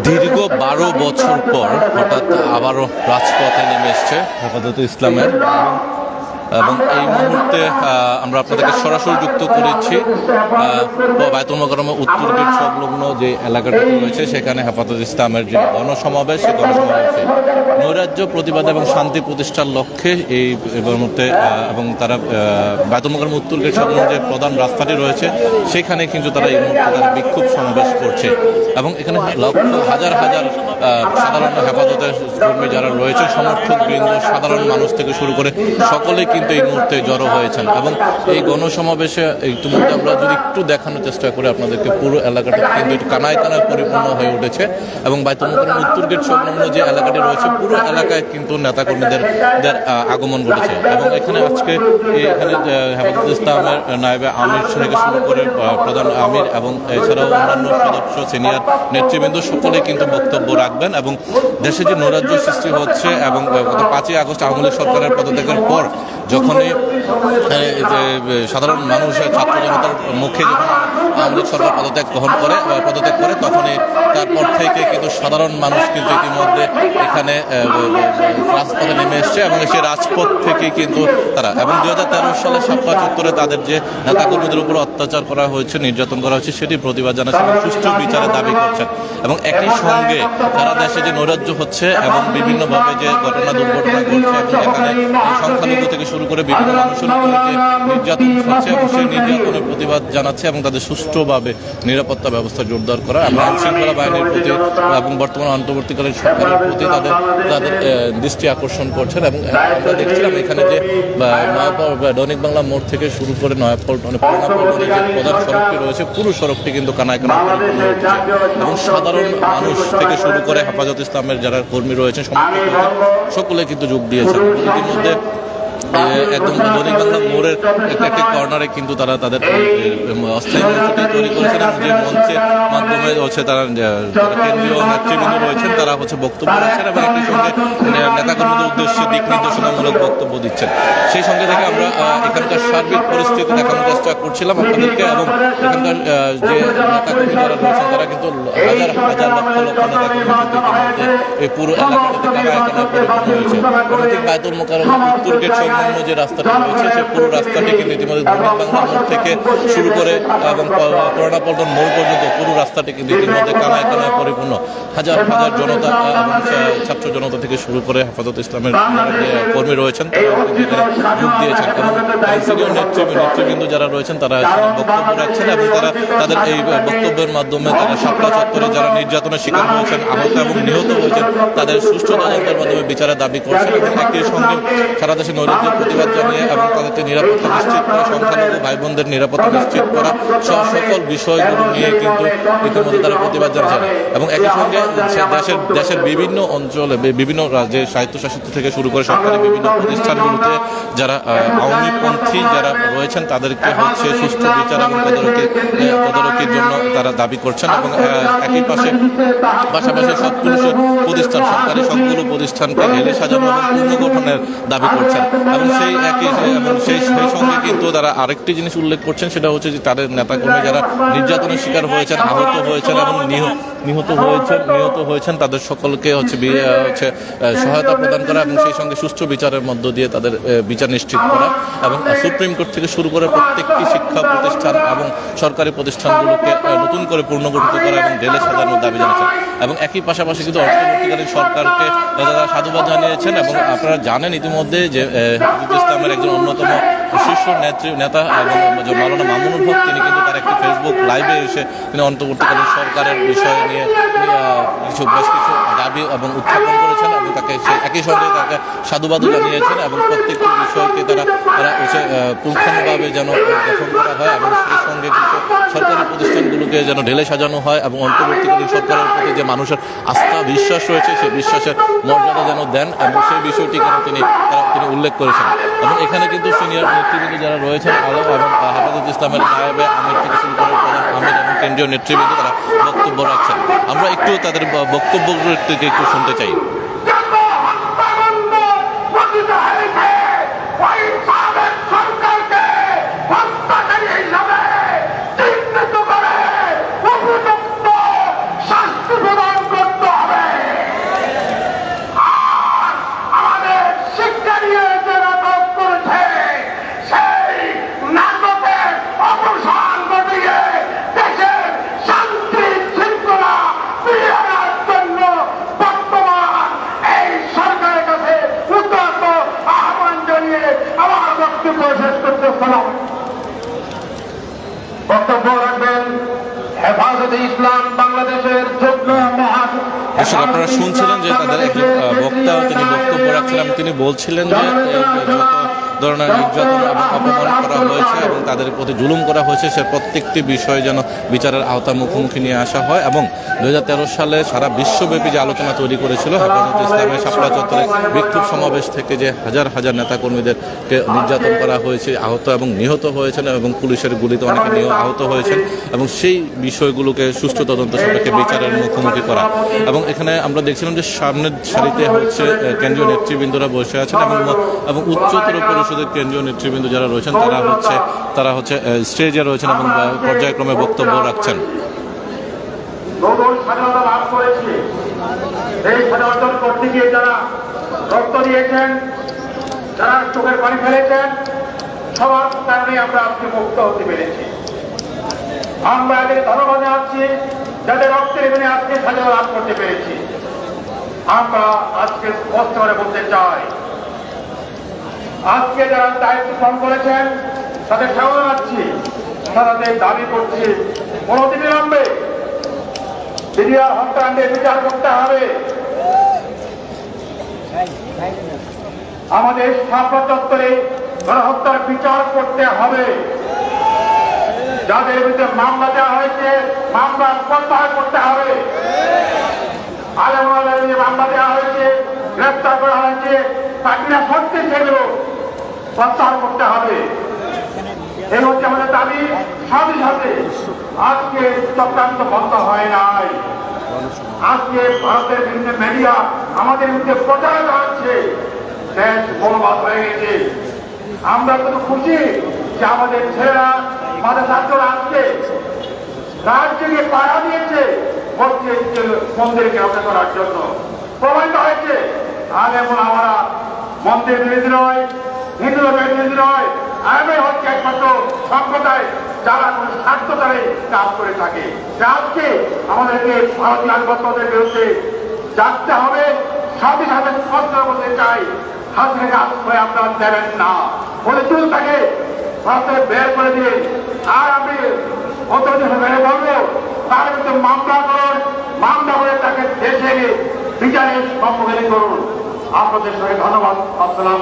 দীর্ঘ ১২ বছর পর হঠাৎ আবারও রাজপথে নেমে এসছে হেফাজতে ইসলামের এবং এই মুহূর্তে আমরা আপনাদেরকে সরাসরি যুক্ত করেছি বায়তুল মোকাররমের উত্তর গেট সংলগ্ন যে এলাকাটি রয়েছে সেখানে হেফাজতে ইসলামের যে গণসমাবেশ সেই গণসমাবেশে নৈরাজ্য প্রতিবাদ এবং শান্তি প্রতিষ্ঠার লক্ষ্যে এই মুহূর্তে এবং তারা বায়তুল মোকাররমের উত্তর গেট সংলগ্ন যে প্রধান রাস্তাটি রয়েছে সেখানে কিন্তু তারা এই মুহূর্তে তারা বিক্ষোভ সমাবেশ করছে এবং এখানে হাজার হাজার সাধারণ হেফাজতের কর্মী যারা রয়েছে সমর্থক বৃন্দ সাধারণ মানুষ থেকে শুরু করে সকলেই কিন্তু এই মুহূর্তে জড়ো হয়েছেন এবং এই গণসমাবেশে ইতিমধ্যে আমরা যদি একটু দেখানোর চেষ্টা করি আপনাদেরকে পুরো এলাকাটা কিন্তু একটু কানায় কানায় পরিপূর্ণ হয়ে উঠেছে এবং বায়তুল মোকাররমের উত্তর গেট সংলগ্ন যে এলাকাটি রয়েছে পুরো এলাকায় কিন্তু নেতাকর্মীদের আগমন ঘটেছে এবং এখানে আজকে এখানে হেফাজতে ইসলামের নায়েবে আমির থেকে শুরু করে প্রধান আমির এবং এছাড়াও অন্যান্য সদস্য সিনিয়র নেতৃবৃন্দ সকলে কিন্তু বক্তব্য রাখবেন এবং দেশে যে নৈরাজ্য সৃষ্টি হচ্ছে এবং গত ৫ই আগস্ট আওয়ামী লীগ সরকারের পদত্যাগের পর যখনই সাধারণ মানুষ ছাত্র জনতার মুখে যখন আওয়ামী লীগ সরকার পদত্যাগ করে তখনই তারপর থেকে কিন্তু সাধারণ মানুষ কিন্তু ইতিমধ্যে এখানে রাজপথে নেমে এসছে এবং সেই রাজপথ থেকে কিন্তু তারা এবং ২০১৩ সালে শাপলা চত্বরে তাদের যে নেতাকর্মীদের উপর অত্যাচার করা হয়েছে নির্যাতন করা হয়েছে সেটি প্রতিবাদ জানাচ্ছেন এবং সুষ্ঠু বিচারের দাবি করছেন এবং একই সঙ্গে সারা দেশে যে নৈরাজ্য হচ্ছে এবং বিভিন্নভাবে যে দুর্ঘটনা ঘটছে এবং এখানে সংখ্যালঘু থেকে শুরু করে বিভিন্ন মানুষের উপরে যে নির্যাতন হচ্ছে এবং সেই নির্যাতনের প্রতিবাদ জানাচ্ছে এবং তাদের সুষ্ঠুভাবে নিরাপত্তা ব্যবস্থা জোরদার করা এবং আইনশৃঙ্খলা বাহিনীর প্রতি এবং বর্তমান অন্তর্বর্তীকালীন সরকারের প্রতি তাদের দৃষ্টি আকর্ষণ করছেন এবং আমরা দেখছিলাম এখানে যে দৈনিক বাংলা মোড় থেকে শুরু করে নয়াপল্টনে যে প্রধান সড়কটি রয়েছে পুরো সড়কটি কিন্তু কানায় কানায় পরিপূর্ণ হচ্ছে এবং সাধারণ মানুষ থেকে শুরু করে হেফাজতে ইসলামের যারা কর্মী রয়েছেন সকলে কিন্তু যোগ দিয়েছেন ইতিমধ্যে একদম দৈনিক বাংলা মোড়ের একটি কর্নারে কিন্তু তারা তাদের অস্থায়ী মঞ্চটি তৈরি করেছেন এবং যে মঞ্চের মাধ্যমে হচ্ছে তারা কেন্দ্রীয় নেতৃবৃন্দ রয়েছেন তারা হচ্ছে বক্তব্য রাখছেন এবং একই সঙ্গে নেতাকর্মীদের উদ্দেশ্যে দিক নির্দেশনামূলক বক্তব্য দিচ্ছেন সেই সঙ্গে থেকে আমরা এখানকার সার্বিক পরিস্থিতি দেখানোর চেষ্টা করছিলাম আপনাদেরকে এবং এখানকার যে নেতাকর্মী যারা রয়েছেন তারা কিন্তু হাজার হাজার লক্ষ লক্ষ নেতাকর্মী কিন্তু ইতিমধ্যে এই পুরো এলাকাটিতে কানায় কানায় পরিপূর্ণ হয়েছে এবং ঠিক বায়তুল মোকাররমের উত্তর গেট সংলগ্ন যে রাস্তাটি রয়েছে সেই পুরো রাস্তাটি কিন্তু ইতিমধ্যে দৈনিক বাংলা মোড় থেকে শুরু করে এবং পুরানা পল্টন মোড় পর্যন্ত পুরো রাস্তাটি কিন্তু ইতিমধ্যে কানায় কানায় পরিপূর্ণ হাজার হাজার জনতা এবং ছাত্র জনতা থেকে শুরু করে হেফাজতে ইসলামের কর্মী রয়েছেন তারা এখানে যোগ দিয়েছেন এবং সিনিয়র নেতৃবৃন্দ যারা রয়েছেন তারা বক্তব্য রাখছেন এবং তারা তাদের এই বক্তব্যের মাধ্যমে তারা শাপলা চত্বরে যারা নির্যাতনের শিকার হয়েছেন আহত এবং নিহত হয়েছেন তাদের সুষ্ঠু তদন্তের মাধ্যমে বিচারের দাবি করছেন এবং একই সঙ্গে সারা দেশে নৈরাজ্যের প্রতিবাদ জানিয়ে এবং তাদেরকে নিরাপত্তা নিশ্চিত করা সংখ্যালঘু ভাই বোনদের নিরাপত্তা নিশ্চিত করা সকল বিষয়গুলো নিয়ে কিন্তু ইতিমধ্যে তারা প্রতিবাদ জানিয়েছেন এবং একই সঙ্গে দেশের বিভিন্ন অঞ্চলে বিভিন্ন রাজ্যে স্বায়ত্তশাসিত থেকে শুরু করে সরকারি বিভিন্ন প্রতিষ্ঠানগুলোতে যারা আওয়ামীপন্থী যারা রয়েছেন তাদেরকে হচ্ছে সুষ্ঠু বিচার এবং তদারকির জন্য তারা দাবি করছেন এবং একই পাশাপাশি সবগুলো প্রতিষ্ঠান সরকারি সবগুলো প্রতিষ্ঠানকে ঢেলে সাজানো এবং পুনর্গঠনের দাবি করছেন এবং সেই সঙ্গে কিন্তু তারা আরেকটি জিনিস উল্লেখ করছেন সেটা হচ্ছে যে তাদের নেতাকর্মী যারা নির্যাতনের শিকার হয়েছেন আহত হয়েছেন এবং নিহত হয়েছেন তাদের সকলকে হচ্ছে সহায়তা প্রদান করা এবং সেই সঙ্গে সুষ্ঠু বিচারের মধ্য দিয়ে তাদের বিচার নিশ্চিত করা এবং সুপ্রিম কোর্ট থেকে শুরু করে প্রত্যেকটি শিক্ষা প্রতিষ্ঠান এবং সরকারি প্রতিষ্ঠানগুলোকে নতুন করে পুনর্গঠিত করা এবং জেলে সাজানোর দাবি জানিয়েছেন এবং একই পাশাপাশি কিন্তু অন্তর্বর্তীকালীন সরকারকে তারা সাধুবাদ জানিয়েছেন এবং আপনারা জানেন ইতিমধ্যে যে হেফাজতে ইসলামের একজন অন্যতম শীর্ষ নেতা এবং মাওলানা মামুনুল হক তিনি কিন্তু তার একটি ফেসবুক লাইভে এসে তিনি অন্তর্বর্তীকালীন সরকারের বিষয় নিয়ে বেশ কিছু দাবি এবং উত্থাপন করেছেন এবং তাকে একই সঙ্গে তাকে সাধুবাদও জানিয়েছেন এবং প্রত্যেকটি বিষয়কে তারা পুঙ্খানুভাবে যেন গঠন করা হয় এবং সেই সঙ্গে কিন্তু সরকারি প্রতিষ্ঠানগুলোকে যেন ঢেলে সাজানো হয় এবং অন্তর্বর্তীকালীন সরকারের প্রতি যে মানুষের আস্থা বিশ্বাস রয়েছে সেই বিশ্বাসের মর্যাদা যেন দেন এবং সেই বিষয়টি কেন তিনি উল্লেখ করেছেন এবং এখানে কিন্তু সিনিয়র নেতৃবৃন্দ যারা রয়েছেন আলম এবং হেফাজতে ইসলামের নায়েবে আমির থেকে শুরু করে প্রধান আমির এবং কেন্দ্রীয় নেতৃবৃন্দ তারা বক্তব্য রাখছেন আমরা একটু তাদের বক্তব্যগুলো একটু শুনতে চাই। শাস্তি প্রদান করতে দর্শক, আপনারা শুনছিলেন যে তাদের একজন বক্তা তিনি বক্তব্য রাখছিলেন, তিনি বলছিলেন যে যত ধরনের নির্যাতন এবং অপমান করা হয়েছে এবং তাদের প্রতি জুলুম করা হয়েছে সে প্রত্যেকটি বিষয়ে যেন বিচারের আওতা মুখোমুখি নিয়ে আসা হয়। এবং 2013 সালে সারা বিশ্বব্যাপী যে আলোচনা তৈরি করেছিল হেফাজতে ইসলামের শাপলা চত্বরে বিক্ষোভ সমাবেশ থেকে যে হাজার হাজার নেতাকর্মীদেরকে নির্যাতন করা হয়েছে, আহত এবং নিহত হয়েছেন এবং পুলিশের গুলিতে অনেকে আহত হয়েছেন, এবং সেই বিষয়গুলোকে সুষ্ঠু তদন্ত সাপেক্ষে বিচারের মুখোমুখি করা। এবং এখানে আমরা দেখছিলাম যে সামনের সারিতে হচ্ছে কেন্দ্রীয় নেতৃবৃন্দরা বসে আছেন এবং উচ্চতর পরিষদের কেন্দ্রীয় নেতৃবৃন্দ যারা রয়েছেন তারা হচ্ছে স্টেজে রয়েছেন এবং পর্যায়ক্রমে বক্তব্য রাখছেন। স্বাধীনতা লাভ করেছি, এই স্বাধীনতা করতে গিয়ে যারা রক্ত দিয়েছেন, যারা চোখের পানি ফেলেছেন, সবার কারণে আমরা আজকে মুক্ত হতে পেরেছি। আমরা এদের ধন্যবাদ জানাচ্ছি যাদের রক্তের এখানে আজকে স্বাধীনতা লাভ করতে পেরেছি। আমরা আজকে স্পষ্ট করে বলতে চাই, আজকে যারা দায়িত্ব পালন করেছেন তাদের স্বাগত জানাচ্ছি, তাদের দাবি করছি অনতিবিলম্বে বিডিআর হত্যাকাণ্ডের বিচার করতে হবে। আমাদের শাপলা চত্বরে গণহত্যার বিচার করতে হবে। যাদের বিরুদ্ধে মামলা দেওয়া হয়েছে মামলা প্রত্যাহার করতে হবে। আলেমদের বিরুদ্ধে মামলা দেওয়া হয়েছে, গ্রেফতার করা হয়েছে, চাকরিরা সত্যি সেগুলো প্রত্যাহার করতে হবে। এই হচ্ছে আমাদের দাবি। সাথে সাথে আজকে চক্রান্ত বন্ধ হয় নাই। আজকে ভারতের বিভিন্ন মিডিয়া আমাদের বিরুদ্ধে প্রচার চালাচ্ছে, দেশ বরবাদ হয়ে গেছে। আমরা কিন্তু খুশি যে আমাদের ছেলেরা আমাদের ছাত্ররা আজকে রাজ্যকে পাড়া দিয়েছে মন্দিরকে রক্ষা করার জন্য প্রমাণিত হয়েছে। আর এখন আমরা মন্দির বিরোধী নয়, হিন্দু ধর্মের বিরোধী নয়, আমি হচ্ছে একমাত্র সম্প্রদায় যারা কোন স্বার্থ দ্বারে কাজ করে থাকে। আজকে আমাদেরকে ভারতীয় আধিপত্যদের বিরুদ্ধে জানতে হবে। সাথে সাথে স্পষ্ট বলতে চাই, হাতে আশ্রয় আপনারা দেবেন না, বলে চুল থাকে ভারতে বের করে দিয়ে। আর আমি অন্তর্দেশ বেড়ে বলবো তার বিরুদ্ধে মামলা করুন, মামলা করে তাকে দেশে বিচারের সম্মুখীন করুন। আপনাদের সঙ্গে ধন্যবাদ। আসসালাম।